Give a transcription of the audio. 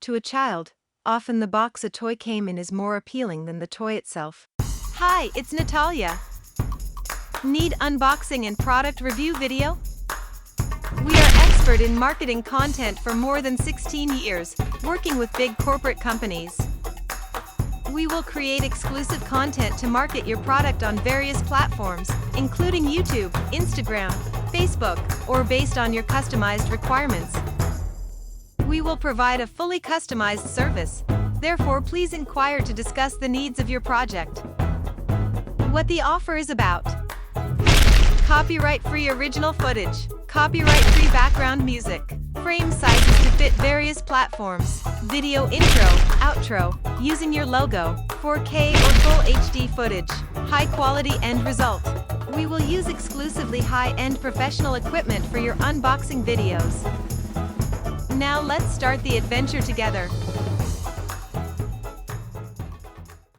To a child, often the box a toy came in is more appealing than the toy itself. Hi, it's Natalia. Need unboxing and product review video? We are expert in marketing content for more than 16 years, working with big corporate companies. We will create exclusive content to market your product on various platforms, including YouTube, Instagram, Facebook, or based on your customized requirements. We will provide a fully customized service, therefore please inquire to discuss the needs of your project. What the offer is about. Copyright-free original footage, copyright-free background music, frame sizes to fit various platforms, video intro, outro, using your logo, 4K or full HD footage, high-quality end result. We will use exclusively high-end professional equipment for your unboxing videos. Now let's start the adventure together.